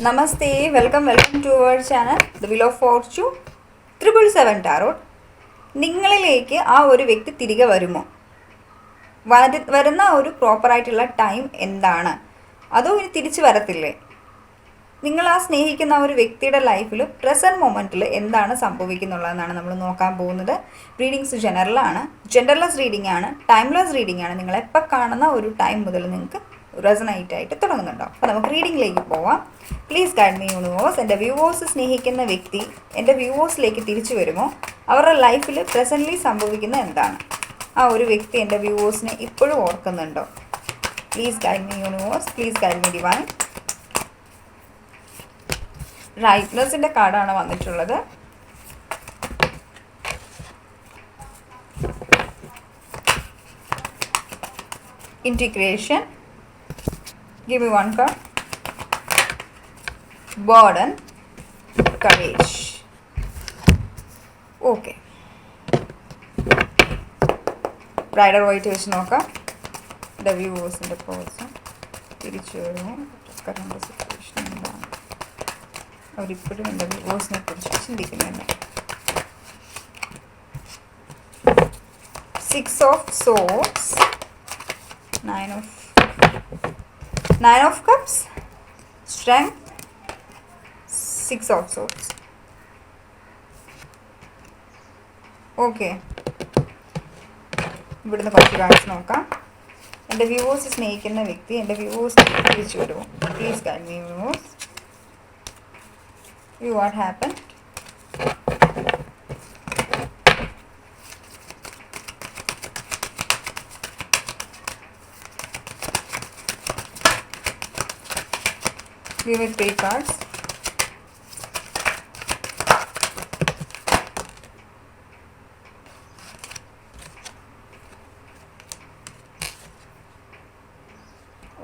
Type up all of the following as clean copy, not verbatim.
Namaste, welcome to our channel, The Wheel of Fortune, 777 Tarot. നിങ്ങളിലേക്ക് ആ ഒരു വ്യക്തി തിരികെ വരുമോ? വരുന്ന ഒരു പ്രോപ്പറായിട്ടുള്ള ടൈം എന്താണ്? അതോ ഇനി തിരിച്ചു വരത്തില്ലേ? നിങ്ങൾ ആ സ്നേഹിക്കുന്ന ഒരു വ്യക്തിയുടെ ലൈഫിൽ പ്രസൻറ്റ് മൊമെൻറ്റിൽ എന്താണ് സംഭവിക്കുന്നുള്ളതെന്നാണ് നമ്മൾ നോക്കാൻ പോകുന്നത്. റീഡിങ്സ് ജെൻഡർലെസ് റീഡിംഗ് ആണ്, ടൈംലെസ് റീഡിംഗ് ആണ്. നിങ്ങളെപ്പോൾ കാണുന്ന ഒരു ടൈം മുതൽ നിങ്ങൾക്ക് റെസണേറ്റ് ആയിട്ട് തുടങ്ങുന്നുണ്ടോ? അപ്പോൾ നമുക്ക് റീഡിങ്ങിലേക്ക് പോവാം. Please guide me universe. എൻ്റെ വ്യൂവേഴ്സ് സ്നേഹിക്കുന്ന വ്യക്തി എൻ്റെ വ്യൂവേഴ്സിലേക്ക് തിരിച്ചു വരുമോ? അവരുടെ ലൈഫിൽ പ്രസൻ്റ്ലി സംഭവിക്കുന്ന എന്താണ്? ആ ഒരു വ്യക്തി എൻ്റെ വ്യൂവേഴ്സിനെ ഇപ്പോഴും ഓർക്കുന്നുണ്ടോ? Please guide me universe, please guide me divine. റൈറ്റ്നസിൻ്റെ കാർഡാണ് വന്നിട്ടുള്ളത്. Integration. Give me one card. Burden. Courage. Okay. Brighter white വെച്ച് നോക്കാം. The viewers in the person തിരിച്ചു വരുമോ? കറണ്ട് സിറ്റുവേഷൻ എന്താണ്? അവരിപ്പോഴും എൻ്റെ വ്യൂവേഴ്സിനെ കുറിച്ച് ചിന്തിക്കുന്നുണ്ട്. 6 of Swords. 9 of Cups, Strength, 6 of Swords. Okay, ഇവിടുന്ന് കുറച്ച് കാർഡ്സ് നോക്കാം. എൻ്റെ വ്യൂവേഴ്സ് സ്നേഹിക്കുന്ന വ്യക്തി എൻ്റെ വ്യൂവേഴ്സ് തിരിച്ചു വരുമോ? Please guide me viewers. What happened? Give me 3 cards.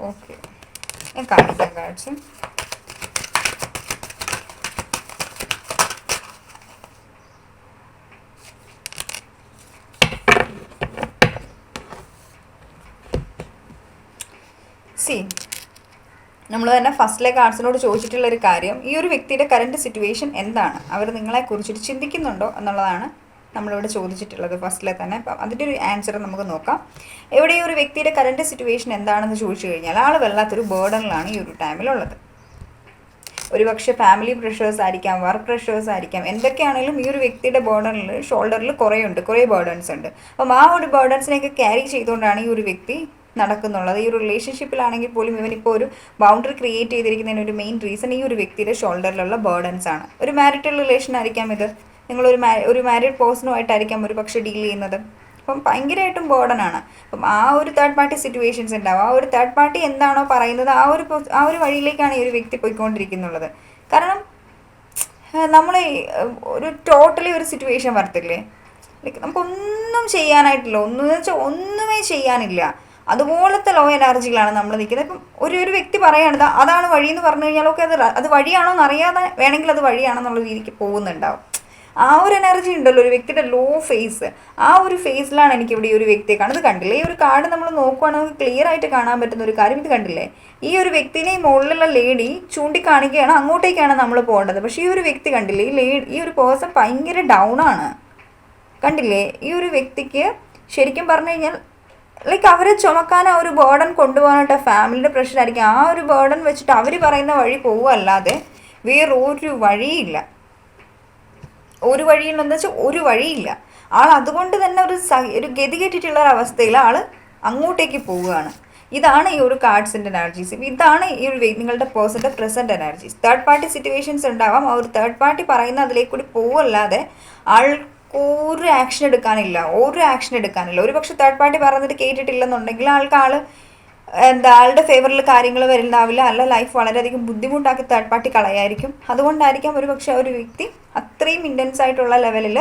Okay. ഞാൻ കാണിക്കാം കാർഡ്സ്. സി, നമ്മൾ തന്നെ ഫസ്റ്റിലെ കാർഡ്സിനോട് ചോദിച്ചിട്ടുള്ളൊരു കാര്യം, ഈ ഒരു വ്യക്തിയുടെ കറൻറ്റ് സിറ്റുവേഷൻ എന്താണ്, അവർ നിങ്ങളെക്കുറിച്ചിട്ട് ചിന്തിക്കുന്നുണ്ടോ എന്നുള്ളതാണ് നമ്മളിവിടെ ചോദിച്ചിട്ടുള്ളത് ഫസ്റ്റിലെ തന്നെ. അപ്പം അതിൻ്റെ ഒരു ആൻസർ നമുക്ക് നോക്കാം. ഇവിടെ ഈ ഒരു വ്യക്തിയുടെ കറൻറ്റ് സിറ്റുവേഷൻ എന്താണെന്ന് ചോദിച്ചു കഴിഞ്ഞാൽ ആൾ വല്ലാത്തൊരു ബേർഡനിലാണ് ഈ ഒരു ടൈമിലുള്ളത്. ഒരുപക്ഷെ ഫാമിലി പ്രഷേഴ്സ് ആയിരിക്കാം, വർക്ക് പ്രഷേഴ്സ് ആയിരിക്കാം, എന്തൊക്കെയാണെങ്കിലും ഈ ഒരു വ്യക്തിയുടെ ബേർഡനിൽ ഷോൾഡറിൽ കുറേ ബേർഡൻസ് ഉണ്ട്. അപ്പം ആ ഒരു ബേർഡൻസിനെയൊക്കെ ക്യാരി ചെയ്തുകൊണ്ടാണ് ഈ ഒരു വ്യക്തി നടക്കുന്നുള്ളത്. ഈ ഒരു റിലേഷൻഷിപ്പിലാണെങ്കിൽ പോലും ഇവനിപ്പോൾ ഒരു ബൗണ്ടറി ക്രിയേറ്റ് ചെയ്തിരിക്കുന്നതിന് ഒരു മെയിൻ റീസൺ ഈ ഒരു വ്യക്തിയുടെ ഷോൾഡറിലുള്ള ബേർഡൻസ് ആണ്. ഒരു മാരിറ്റൽ റിലേഷൻ ആയിരിക്കാം ഇത്, നിങ്ങളൊരു മാരീഡ് പേഴ്സണുമായിട്ടായിരിക്കാം ഒരു പക്ഷേ ഡീൽ ചെയ്യുന്നത്. അപ്പം ഭയങ്കരമായിട്ടും ബേർഡനാണ്. അപ്പം ആ ഒരു തേർഡ് പാർട്ടി സിറ്റുവേഷൻസ് ഉണ്ടാവും. ആ ഒരു തേർഡ് പാർട്ടി എന്താണോ പറയുന്നത് ആ ഒരു വഴിയിലേക്കാണ് ഈ ഒരു വ്യക്തി പോയിക്കൊണ്ടിരിക്കുന്നുള്ളത്. കാരണം നമ്മൾ ഒരു ടോട്ടലി ഒരു സിറ്റുവേഷൻ വരത്തില്ലേ, ലൈക്ക് നമുക്കൊന്നും ചെയ്യാനായിട്ടില്ല, ഒന്നുമേ ചെയ്യാനില്ല, അതുപോലത്തെ ലോ എനർജികളാണ് നമ്മൾ നിൽക്കുന്നത്. ഇപ്പം ഒരു വ്യക്തി പറയുകയാണ് അതാണ് വഴി എന്ന് പറഞ്ഞു കഴിഞ്ഞാൽ ഓക്കെ, അത് വഴിയാണോ എന്ന് അറിയാതെ വേണമെങ്കിൽ അത് വഴിയാണെന്നുള്ള രീതിക്ക് പോകുന്നുണ്ടാവും. ആ ഒരു എനർജി ഉണ്ടല്ലോ ഒരു വ്യക്തിയുടെ ലോ ഫേസ്, ആ ഒരു ഫേസിലാണ് എനിക്കിവിടെ ഈ ഒരു വ്യക്തിയെ കാണുന്നത്. കണ്ടില്ലേ, ഈ ഒരു കാർഡ് നമ്മൾ നോക്കുവാണെങ്കിൽ നമുക്ക് ക്ലിയർ ആയിട്ട് കാണാൻ പറ്റുന്ന ഒരു കാര്യം ഇത് കണ്ടില്ലേ, ഈ ഒരു വ്യക്തിനെ ഈ മുകളിലുള്ള ലേഡി ചൂണ്ടിക്കാണിക്കുകയാണ്, അങ്ങോട്ടേക്കാണ് നമ്മൾ പോകേണ്ടത്. പക്ഷേ ഈ ഒരു വ്യക്തി കണ്ടില്ലേ, ഈ ഒരു പേഴ്സൺ ഭയങ്കര ഡൗൺ ആണ്. കണ്ടില്ലേ, ഈ ഒരു വ്യക്തിക്ക് ശരിക്കും പറഞ്ഞു കഴിഞ്ഞാൽ ലൈക്ക് അവരെ ചുമക്കാൻ ആ ഒരു ബേർഡൻ കൊണ്ടുപോകാനായിട്ട് ഫാമിലിയുടെ പ്രഷർ ആയിരിക്കും. ആ ഒരു ബേർഡൻ വെച്ചിട്ട് അവർ പറയുന്ന വഴി പോവുകയല്ലാതെ വേറൊരു വഴിയില്ല. ഒരു വഴിയില്ലെന്ന് വെച്ചാൽ ഒരു വഴിയില്ല. ആൾ അതുകൊണ്ട് തന്നെ ഒരു ഗതികെട്ടിട്ടുള്ള ഒരവസ്ഥയിൽ ആൾ അങ്ങോട്ടേക്ക് പോവുകയാണ്. ഇതാണ് ഈ ഒരു കാർഡ്സിൻ്റെ എനർജീസ്. ഇതാണ് ഈ ഒരു നിങ്ങളുടെ പേഴ്സൻ്റെ present energies. Third party situations ഉണ്ടാവാം. ആ ഒരു തേർഡ് പാർട്ടി പറയുന്ന അതിലേക്ക് കൂടി പോവല്ലാതെ ഒരു ആക്ഷൻ എടുക്കാനില്ല. ഒരു പക്ഷെ തേർഡ് പാർട്ടി പറഞ്ഞിട്ട് കേട്ടിട്ടില്ലെന്നുണ്ടെങ്കിൽ ആളുടെ ഫേവറിൽ കാര്യങ്ങൾ വരുന്നുണ്ടാവില്ല, അല്ല ലൈഫ് വളരെയധികം ബുദ്ധിമുട്ടാക്കി തേർഡ് പാർട്ടി കളയായിരിക്കും. അതുകൊണ്ടായിരിക്കാം ഒരു പക്ഷെ ഒരു വ്യക്തി അത്രയും ഇൻറ്റൻസ് ആയിട്ടുള്ള ലെവലിൽ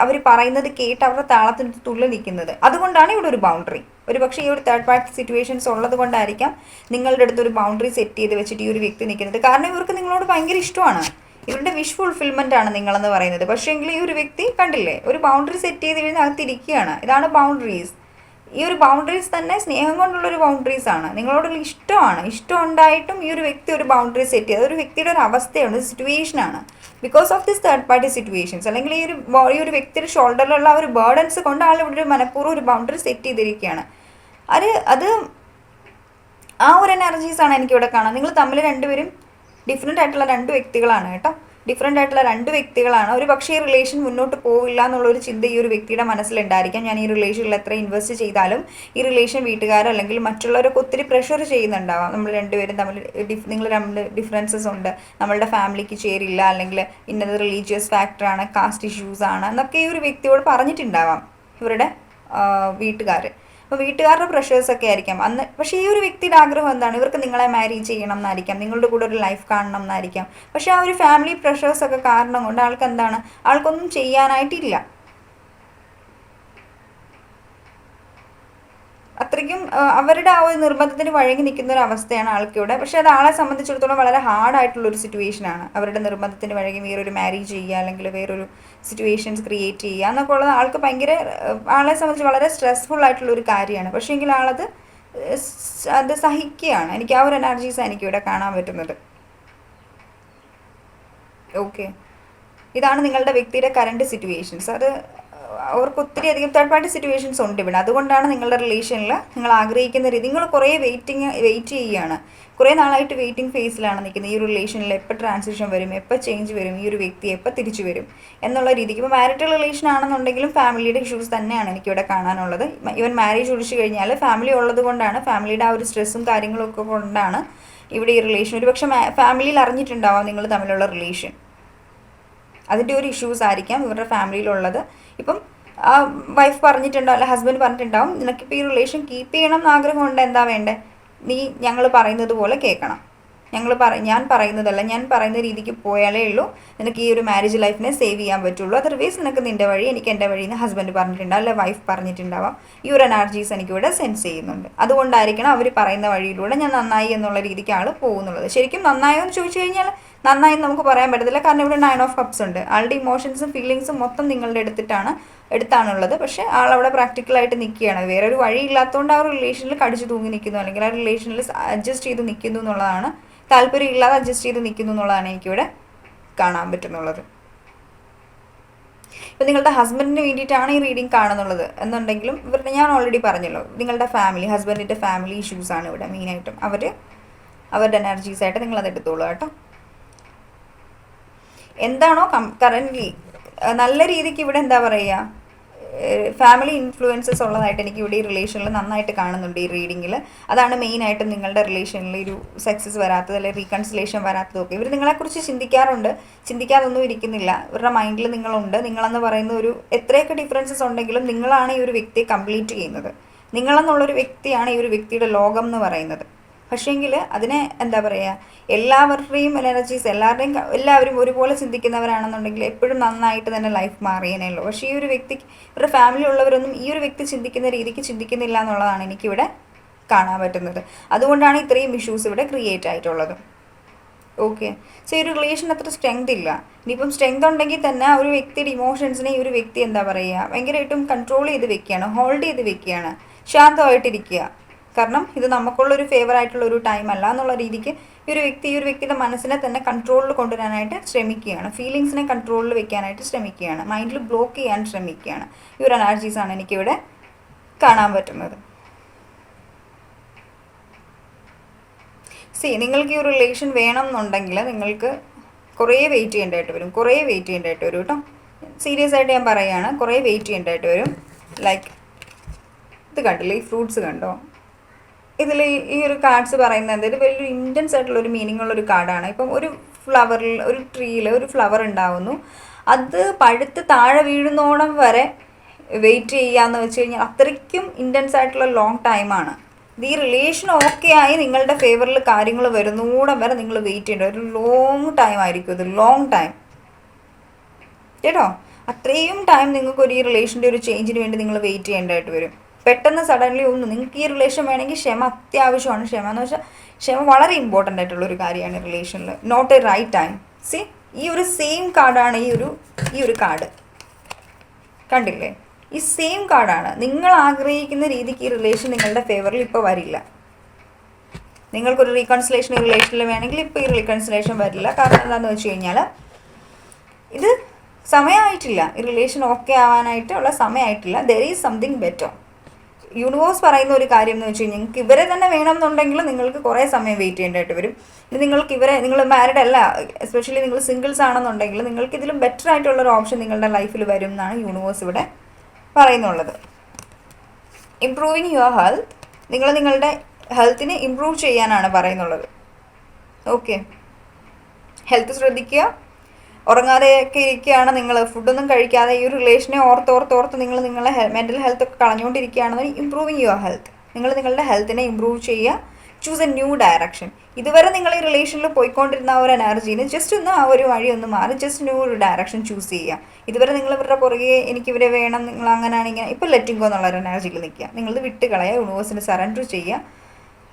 അവർ പറയുന്നത് കേട്ട് അവരുടെ താളത്തിന് തുള്ളി നിൽക്കുന്നത്. അതുകൊണ്ടാണ് ഇവിടെ ഒരു ബൗണ്ടറി. ഒരു പക്ഷേ ഈ ഒരു തേർഡ് പാർട്ടി സിറ്റുവേഷൻസ് ഉള്ളത് കൊണ്ടായിരിക്കാം നിങ്ങളുടെ അടുത്ത് ഒരു ബൗണ്ടറി സെറ്റ് ചെയ്ത് വെച്ചിട്ട് ഈ ഒരു വ്യക്തി നിൽക്കുന്നത്. കാരണം ഇവർക്ക് നിങ്ങളോട് ഭയങ്കര ഇഷ്ടമാണ്, ഇവരുടെ വിഷ് ഫുൾഫിൽമെൻ്റ് ആണ് നിങ്ങളെന്ന് പറയുന്നത്. പക്ഷേ എങ്കിൽ ഈ ഒരു വ്യക്തി കണ്ടില്ലേ, ഒരു ബൗണ്ടറി സെറ്റ് ചെയ്ത് കഴിഞ്ഞാൽ അകത്തിരിക്കുകയാണ്. ഇതാണ് ബൗണ്ടറീസ്. ഈ ഒരു ബൗണ്ടറീസ് തന്നെ സ്നേഹം കൊണ്ടുള്ളൊരു ബൗണ്ടറീസ് ആണ്, നിങ്ങളോടുള്ള ഇഷ്ടമാണ്. ഇഷ്ടം ഉണ്ടായിട്ടും ഈ ഒരു വ്യക്തി ഒരു ബൗണ്ടറി സെറ്റ് ചെയ്ത് അതൊരു വ്യക്തിയുടെ ഒരു അവസ്ഥയാണ്, ഒരു സിറ്റുവേഷനാണ്. Because of this third party situations, അല്ലെങ്കിൽ ഈ ഒരു വ്യക്തിയുടെ ഷോൾഡറിലുള്ള ഒരു ബേർഡൻസ് കൊണ്ട് ആൾ ഇവിടെ ഒരു മനഃപൂർവ്വം ഒരു ബൗണ്ടറി സെറ്റ് ചെയ്തിരിക്കുകയാണ്. അത് ആ ഒരു എനർജീസാണ് എനിക്കിവിടെ കാണാം. നിങ്ങൾ തമ്മിൽ രണ്ടുപേരും ഡിഫറെൻ്റ് ആയിട്ടുള്ള രണ്ട് വ്യക്തികളാണ് കേട്ടോ, ഡിഫറെൻ്റ് ആയിട്ടുള്ള രണ്ട് വ്യക്തികളാണ്. ഒരു പക്ഷേ ഈ റിലേഷൻ മുന്നോട്ട് പോവില്ല എന്നുള്ളൊരു ചിന്ത ഈ ഒരു വ്യക്തിയുടെ മനസ്സിലുണ്ടായിരിക്കാം. ഞാൻ ഈ റിലേഷനിൽ എത്ര ഇൻവെസ്റ്റ് ചെയ്താലും ഈ റിലേഷൻ വീട്ടുകാരോ അല്ലെങ്കിൽ മറ്റുള്ളവരൊക്കെ ഒത്തിരി പ്രഷർ ചെയ്യുന്നുണ്ടാവാം. നമ്മൾ രണ്ടുപേരും തമ്മിൽ നിങ്ങൾ തമ്മിൽ ഡിഫറൻസസ് ഉണ്ട്, നമ്മളുടെ ഫാമിലിക്ക് ചേരില്ല, അല്ലെങ്കിൽ ഇന്നത് റിലീജിയസ് ഫാക്ടറാണ്, കാസ്റ്റ് ഇഷ്യൂസ് ആണ് എന്നൊക്കെ ഈ ഒരു വ്യക്തിയോട് പറഞ്ഞിട്ടുണ്ടാവാം ഇവരുടെ വീട്ടുകാർ. അപ്പോൾ വീട്ടുകാരുടെ പ്രഷേഴ്സൊക്കെ ആയിരിക്കാം അന്ന്. പക്ഷേ ഈ ഒരു വ്യക്തിയുടെ ആഗ്രഹം എന്താണ്? ഇവർക്ക് നിങ്ങളെ മാരി ചെയ്യണം എന്നായിരിക്കാം, നിങ്ങളുടെ കൂടെ ഒരു ലൈഫ് കാണണം എന്നായിരിക്കാം. പക്ഷേ ആ ഒരു ഫാമിലി പ്രഷേഴ്സൊക്കെ കാരണം കൊണ്ട് ആൾക്ക് എന്താണ്, ആൾക്കൊന്നും ചെയ്യാനായിട്ടില്ല. അത്രയ്ക്കും അവരുടെ ആ ഒരു നിർബന്ധത്തിന് വഴങ്ങി നിൽക്കുന്ന ഒരു അവസ്ഥയാണ് ആൾക്കിവിടെ. പക്ഷേ അത് ആളെ സംബന്ധിച്ചിടത്തോളം വളരെ ഹാർഡായിട്ടുള്ളൊരു സിറ്റുവേഷനാണ്. അവരുടെ നിർബന്ധത്തിന് വഴങ്ങി വേറൊരു മാരേജ് ചെയ്യുക, അല്ലെങ്കിൽ വേറൊരു സിറ്റുവേഷൻസ് ക്രിയേറ്റ് ചെയ്യുക എന്നൊക്കെ ഉള്ളത് ആൾക്ക് ഭയങ്കര, ആളെ സംബന്ധിച്ച് വളരെ സ്ട്രെസ്ഫുൾ ആയിട്ടുള്ളൊരു കാര്യമാണ്. പക്ഷേ എങ്കിൽ അത് സഹിക്കുകയാണ്. എനിക്ക് ആ ഒരു എനർജീസാണ് എനിക്കിവിടെ കാണാൻ പറ്റുന്നത്. ഓക്കെ, ഇതാണ് നിങ്ങളുടെ വ്യക്തിയുടെ കറണ്ട് സിറ്റുവേഷൻസ്. അത് അവർക്ക് ഒത്തിരി അധികം തേർഡ് പാർട്ടി സിറ്റുവേഷൻസ് ഉണ്ട് ഇവിടെ. അതുകൊണ്ടാണ് നിങ്ങളുടെ റിലേഷനിൽ നിങ്ങൾ ആഗ്രഹിക്കുന്ന രീതി, നിങ്ങൾ കുറേ വെയിറ്റ് ചെയ്യുകയാണ്, കുറേ നാളായിട്ട് വെയിറ്റിംഗ് ഫേസിലാണ് നിൽക്കുന്നത്. ഈ ഒരു റിലേഷനിൽ എപ്പോൾ ട്രാൻസിഷൻ വരും, എപ്പോൾ ചേഞ്ച് വരും, ഈ ഒരു വ്യക്തി എപ്പോൾ തിരിച്ചു വരും എന്നുള്ള രീതിക്ക്. ഇപ്പോൾ മാരിറ്റൽ റിലേഷൻ ആണെന്നുണ്ടെങ്കിലും ഫാമിലിയുടെ ഇഷ്യൂസ് തന്നെയാണ് എനിക്കിവിടെ കാണാനുള്ളത്. ഈവൻ മാരേജ് ഒഴിച്ചു കഴിഞ്ഞാൽ ഫാമിലി ഉള്ളത് കൊണ്ടാണ്, ഫാമിലിയുടെ ആ ഒരു സ്ട്രെസ്സും കാര്യങ്ങളൊക്കെ കൊണ്ടാണ് ഇവിടെ ഈ റിലേഷൻ. ഒരു പക്ഷേ ഫാമിലിയിൽ അറിഞ്ഞിട്ടുണ്ടാവാം നിങ്ങൾ തമ്മിലുള്ള റിലേഷൻ, അതിൻ്റെ ഒരു ഇഷ്യൂസ് ആയിരിക്കാം ഇവരുടെ ഫാമിലിയിലുള്ളത്. ഇപ്പം ആ വൈഫ് പറഞ്ഞിട്ടുണ്ടാവും, അല്ല ഹസ്ബൻഡ് പറഞ്ഞിട്ടുണ്ടാവും, നിനക്കിപ്പോൾ ഈ റിലേഷൻ കീപ്പ് ചെയ്യണം എന്ന് ആഗ്രഹമുണ്ട്, എന്താ വേണ്ടേ, നീ ഞങ്ങൾ പറയുന്നത് പോലെ കേൾക്കണം, ഞാൻ പറയുന്നതല്ല, ഞാൻ പറയുന്ന രീതിക്ക് പോയാലേ ഉള്ളൂ നിനക്ക് ഈ ഒരു മാരേജ് ലൈഫിനെ സേവ് ചെയ്യാൻ പറ്റുള്ളൂ. അതർവൈസ് നിനക്ക് നിൻ്റെ വഴി, എനിക്ക് എൻ്റെ വഴി എന്ന് ഹസ്ബൻഡ് പറഞ്ഞിട്ടുണ്ടാവും, അല്ലെ വൈഫ് പറഞ്ഞിട്ടുണ്ടാവാം. ഈ ഒരു എനർജീസ് എനിക്കിവിടെ സെൻസ് ചെയ്യുന്നുണ്ട്. അതുകൊണ്ടായിരിക്കണം അവർ പറയുന്ന വഴിയിലൂടെ ഞാൻ നന്നായി എന്നുള്ള രീതിക്ക് ആൾ പോകുന്നുള്ളത്. ശരിക്കും നന്നായോ എന്ന് ചോദിച്ചു കഴിഞ്ഞാൽ നന്നായി നമുക്ക് പറയാൻ പറ്റത്തില്ല, കാരണം ഇവിടെ 9 ഓഫ് കപ്സ് ഉണ്ട്. ആളുടെ ഇമോഷൻസും ഫീലിങ്സും മൊത്തം നിങ്ങളുടെ അടുത്താണുള്ളത്. പക്ഷേ ആളവിടെ പ്രാക്ടിക്കലായിട്ട് നിൽക്കുകയാണ്. വേറൊരു വഴി ഇല്ലാത്തതുകൊണ്ട് ആ ഒരു റിലേഷനിൽ കടിച്ചു തൂങ്ങി നിൽക്കുന്നു, അല്ലെങ്കിൽ ആ റിലേഷനിൽ അഡ്ജസ്റ്റ് ചെയ്ത് നിൽക്കുന്നു എന്നുള്ളതാണ്, താല്പര്യമില്ലാതെ അഡ്ജസ്റ്റ് ചെയ്ത് നിൽക്കുന്നു എന്നുള്ളതാണ് എനിക്കിവിടെ കാണാൻ പറ്റുന്നുള്ളത്. ഇപ്പം നിങ്ങളുടെ ഹസ്ബൻഡിന് വേണ്ടിയിട്ടാണ് ഈ റീഡിങ് കാണുന്നുള്ളത് എന്നുണ്ടെങ്കിലും ഇവരുടെ, ഞാൻ ഓൾറെഡി പറഞ്ഞല്ലോ, നിങ്ങളുടെ ഫാമിലി, ഹസ്ബൻഡിൻ്റെ ഫാമിലി ഇഷ്യൂസാണ് ഇവിടെ മെയിനായിട്ടും. അവരുടെ എനർജീസായിട്ട് നിങ്ങളത് എടുത്തോളൂ കേട്ടോ. എന്താണോ കറൻ്റ്ലി നല്ല രീതിക്ക് ഇവിടെ എന്താ പറയുക, ഫാമിലി ഇൻഫ്ലുവൻസസ് ഉള്ളതായിട്ട് എനിക്ക് ഇവിടെ ഈ റിലേഷനിൽ നന്നായിട്ട് കാണുന്നുണ്ട് ഈ റീഡിങ്ങിൽ. അതാണ് മെയിനായിട്ടും നിങ്ങളുടെ റിലേഷനിൽ ഒരു സക്സസ് വരാത്തത്, അല്ലെങ്കിൽ റീകൺസിലേഷൻ വരാത്തതൊക്കെ. ഇവർ നിങ്ങളെക്കുറിച്ച് ചിന്തിക്കാതൊന്നും ഇരിക്കുന്നില്ല. ഇവരുടെ മൈൻഡിൽ നിങ്ങളുണ്ട്. നിങ്ങളെന്ന് പറയുന്ന ഒരു, എത്രയൊക്കെ ഡിഫറൻസസ് ഉണ്ടെങ്കിലും നിങ്ങളാണ് ഈ ഒരു വ്യക്തിയെ കംപ്ലീറ്റ് ചെയ്യുന്നത്. നിങ്ങളെന്നുള്ളൊരു വ്യക്തിയാണ് ഈ ഒരു വ്യക്തിയുടെ ലോകം എന്ന് പറയുന്നത്. പക്ഷേങ്കിൽ അതിനെ എന്താ പറയുക, എല്ലാവരുടെയും എനർജീസ്, എല്ലാവരും ഒരുപോലെ ചിന്തിക്കുന്നവരാണെന്നുണ്ടെങ്കിൽ എപ്പോഴും നന്നായിട്ട് തന്നെ ലൈഫ് മാറിയേനല്ലോ. പക്ഷേ ഈ ഒരു വ്യക്തിക്ക്, ഇവരുടെ ഫാമിലി ഉള്ളവരൊന്നും ഈ ഒരു വ്യക്തി ചിന്തിക്കുന്ന രീതിക്ക് ചിന്തിക്കുന്നില്ല എന്നുള്ളതാണ് എനിക്കിവിടെ കാണാൻ പറ്റുന്നത്. അതുകൊണ്ടാണ് ഇത്രയും ഇഷ്യൂസ് ഇവിടെ ക്രിയേറ്റ് ആയിട്ടുള്ളത്. ഓക്കെ, സോ ഈ ഒരു റിലേഷൻ അത്ര സ്ട്രെങ്ത് ഇല്ല. ഇനിയിപ്പം സ്ട്രെങ്ത് ഉണ്ടെങ്കിൽ തന്നെ ആ ഒരു വ്യക്തിയുടെ ഇമോഷൻസിനെ ഈ ഒരു വ്യക്തി എന്താ പറയുക, ഭയങ്കരമായിട്ടും കൺട്രോൾ ചെയ്ത് വെക്കുകയാണ്, ഹോൾഡ് ചെയ്ത് വെക്കുകയാണ്, ശാന്തമായിട്ടിരിക്കുക. കാരണം ഇത് നമുക്കുള്ളൊരു ഫേവറായിട്ടുള്ള ഒരു ടൈം അല്ല എന്നുള്ള രീതിക്ക് ഈ ഒരു വ്യക്തിയുടെ മനസ്സിനെ തന്നെ കൺട്രോളിൽ കൊണ്ടുവരാനായിട്ട് ശ്രമിക്കുകയാണ്, ഫീലിങ്സിനെ കൺട്രോളിൽ വെക്കാനായിട്ട് ശ്രമിക്കുകയാണ്, മൈൻഡിൽ ബ്ലോക്ക് ചെയ്യാൻ ശ്രമിക്കുകയാണ്. ഈ ഒരു എനർജീസാണ് എനിക്കിവിടെ കാണാൻ പറ്റുന്നത്. നിങ്ങൾക്ക് ഈ ഒരു റിലേഷൻ വേണം എന്നുണ്ടെങ്കിൽ നിങ്ങൾക്ക് കുറേ വെയിറ്റ് ചെയ്യേണ്ടതായിട്ട് വരും കേട്ടോ. സീരിയസ് ആയിട്ട് ഞാൻ പറയുകയാണ്, കുറേ വെയിറ്റ് ചെയ്യേണ്ടതായിട്ട് വരും. ലൈക്ക് ഇത് കണ്ടില്ലേ, ഈ ഫ്രൂട്ട്സ് കണ്ടോ, ഇതിൽ ഈ ഒരു കാർഡ്സ് പറയുന്നത് ഇത് വലിയൊരു ഇൻറ്റൻസ് ആയിട്ടുള്ള ഒരു മീനിങ് ഉള്ളൊരു കാർഡാണ്. ഇപ്പം ഒരു ഫ്ലവറിൽ, ഒരു ട്രീയിൽ ഒരു ഫ്ലവർ ഉണ്ടാവുന്നു, അത് പഴുത്ത് താഴെ വീഴുന്നോളം വരെ വെയിറ്റ് ചെയ്യാന്ന് വെച്ച് കഴിഞ്ഞാൽ അത്രയ്ക്കും ഇൻറ്റൻസ് ആയിട്ടുള്ള ലോങ് ടൈമാണ്. ഈ റിലേഷൻ ഓക്കെ ആയി നിങ്ങളുടെ ഫേവറിൽ കാര്യങ്ങൾ വരുന്നൂടെ വരെ നിങ്ങൾ വെയിറ്റ് ചെയ്യേണ്ട ഒരു ലോങ് ടൈം ആയിരിക്കും. ഇത് ലോങ് ടൈം കേട്ടോ. അത്രയും ടൈം നിങ്ങൾക്ക് ഈ റിലേഷൻ്റെ ഒരു ചേഞ്ചിന് വേണ്ടി നിങ്ങൾ വെയിറ്റ് ചെയ്യേണ്ടതായിട്ട് വരും. പെട്ടെന്ന് സഡൻലി നിങ്ങൾക്ക് ഈ റിലേഷൻ വേണമെങ്കിൽ ക്ഷമ അത്യാവശ്യമാണ്. ക്ഷമ എന്ന് വെച്ചാൽ ക്ഷമ വളരെ ഇമ്പോർട്ടൻ്റ് ആയിട്ടുള്ളൊരു കാര്യമാണ് റിലേഷനിൽ. Not a right time. ഈ ഒരു സെയിം കാർഡാണ് ഈ ഒരു കാർഡ് കണ്ടില്ലേ. ഈ സെയിം കാർഡാണ്. നിങ്ങൾ ആഗ്രഹിക്കുന്ന രീതിക്ക് ഈ റിലേഷൻ നിങ്ങളുടെ ഫേവറിൽ ഇപ്പോൾ വരില്ല. നിങ്ങൾക്കൊരു റീകൺസിലേഷൻ റിലേഷനിൽ വേണമെങ്കിൽ ഇപ്പോൾ ഈ റീകൺസിലേഷൻ വരില്ല. കാരണം എന്താണെന്ന് വെച്ച് കഴിഞ്ഞാൽ ഇത് സമയമായിട്ടില്ല. ഈ റിലേഷൻ ഓക്കെ ആവാനായിട്ടുള്ള സമയമായിട്ടില്ല. There is something better. Universe പറയുന്ന ഒരു കാര്യം എന്ന് വെച്ച് കഴിഞ്ഞാൽ നിങ്ങൾക്ക് ഇവരെ തന്നെ വേണമെന്നുണ്ടെങ്കിൽ നിങ്ങൾക്ക് കുറേ സമയം വെയിറ്റ് ചെയ്യേണ്ടതായിട്ട് വരും. ഇത് നിങ്ങൾക്ക് നിങ്ങൾ മാരിഡ് അല്ല, എസ്പെഷ്യലി നിങ്ങൾ സിംഗിൾസ് ആണെന്നുണ്ടെങ്കിൽ നിങ്ങൾക്ക് ഇതിലും ബെറ്റർ ആയിട്ടുള്ളൊരു ഓപ്ഷൻ നിങ്ങളുടെ ലൈഫിൽ വരും എന്നാണ് യൂണിവേഴ്സ് ഇവിടെ പറയുന്നുള്ളത്. ഇംപ്രൂവിങ് യുവർ ഹെൽത്ത്, നിങ്ങളുടെ ഹെൽത്തിനെ ഇമ്പ്രൂവ് ചെയ്യാനാണ് പറയുന്നുള്ളത്. ഓക്കെ, ഹെൽത്ത് ശ്രദ്ധിക്കുക. ഉറങ്ങാതെയൊക്കെ ഇരിക്കുകയാണ് നിങ്ങൾ, ഫുഡൊന്നും കഴിക്കാതെ ഈ ഒരു റിലേഷനെ ഓർത്തോർത്തോർത്ത് നിങ്ങൾ നിങ്ങളുടെ മെൻ്റൽ ഹെൽത്ത് ഒക്കെ കളഞ്ഞുകൊണ്ടിരിക്കുകയാണെന്ന് ഇംപ്രൂവിങ് യുവർ ഹെൽത്ത്. നിങ്ങളുടെ ഹെൽത്തിനെ ഇമ്പ്രൂവ് ചെയ്യുക. Choose A new direction. ഇതുവരെ നിങ്ങൾ ഈ റിലേഷനിൽ പോയിക്കൊണ്ടിരുന്ന ആ ഒരു എനർജീന് ജസ്റ്റ് ഒന്ന് ആ ഒരു വഴി ഒന്ന് മാറി ജസ്റ്റ് ന്യൂ ഒരു ഡയറക്ഷൻ ചൂസ് ചെയ്യുക. ഇതുവരെ നിങ്ങൾ ഇവരുടെ പുറകെ എനിക്കിവരെ വേണം, നിങ്ങൾ അങ്ങനെയാണ് ഇങ്ങനെ, ഇപ്പോൾ ലെറ്റിംഗ് ഗോ എന്നുള്ളൊരു എനർജിയിൽ നിൽക്കുക. നിങ്ങളത് വിട്ട് കളയുക, യൂണിവേഴ്സിന് സറണ്ടർ ചെയ്യുക,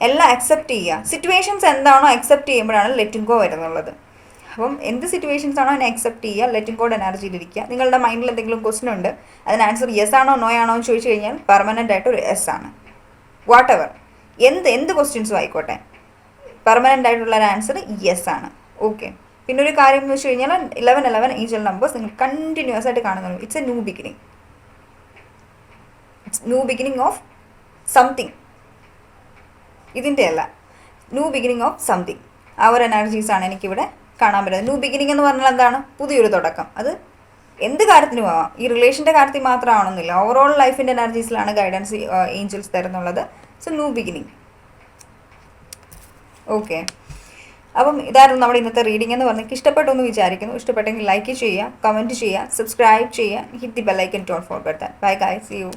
എല്ലാം അക്സെപ്റ്റ് ചെയ്യുക. സിറ്റുവേഷൻസ് എന്താണോ അക്സെപ്റ്റ് ചെയ്യുമ്പോഴാണ് ലെറ്റിംഗ് ഗോ വരുന്നുള്ളത്. അപ്പം എന്ത് സിറ്റുവേഷൻസ് ആണോ അതിനെ അക്സെപ്റ്റ് ചെയ്യുക, ലെറ്റിംഗ് ഗോഡ് എനർജിയിലിരിക്കുക. നിങ്ങളുടെ മൈൻഡിൽ എന്തെങ്കിലും ക്വസ്റ്റൻ ഉണ്ട്, അതിന് ആൻസർ യെസ് ആണോ നോ ആണോ എന്ന് ചോദിച്ചു കഴിഞ്ഞാൽ പെർമനൻ്റ് ആയിട്ട് ഒരു യെസ് ആണ്. വാട്ട് എവർ, എന്ത് ക്വസ്റ്റ്യൻസും ആയിക്കോട്ടെ, പെർമനൻ്റ് ആയിട്ടുള്ള ഒരു ആൻസർ യെസ് ആണ്. ഓക്കെ, പിന്നെ ഒരു കാര്യം എന്ന് വെച്ച് കഴിഞ്ഞാൽ 11 ഏഞ്ചൽ നമ്പേഴ്സ് നിങ്ങൾ കണ്ടിന്യൂസ് ആയിട്ട് കാണുന്നുള്ളൂ. It's A new beginning. It's new beginning of something. ഇതിൻ്റെ അല്ല, ന്യൂ ബിഗിനിങ് ഓഫ് സംതിങ്. ആ ഒരു എനർജീസാണ് എനിക്കിവിടെ കാണാൻ പറ്റുന്നത്. ന്യൂ ബിഗിനിങ് എന്ന് പറഞ്ഞാൽ എന്താണ്? പുതിയൊരു തുടക്കം. അത് എന്ത് കാര്യത്തിനും ആവാം, ഈ റിലേഷൻ്റെ കാര്യത്തിൽ മാത്രമാണെന്നില്ല. ഓവറോൾ ലൈഫിൻ്റെ എനർജീസിലാണ് ഗൈഡൻസ് ഏഞ്ചൽസ് തരുന്നുള്ളത്. So new beginning. ഓക്കെ, അപ്പം ഇതായിരുന്നു നമ്മുടെ ഇന്നത്തെ റീഡിംഗ് എന്ന് പറഞ്ഞാൽ ഇഷ്ടപ്പെട്ടു എന്ന് വിചാരിക്കുന്നു. ഇഷ്ടപ്പെട്ടെങ്കിൽ ലൈക്ക് ചെയ്യുക, കമൻറ്റ് ചെയ്യുക, സബ്സ്ക്രൈബ് ചെയ്യുക, hit the bell icon, don't forget that. Bye guys, see U.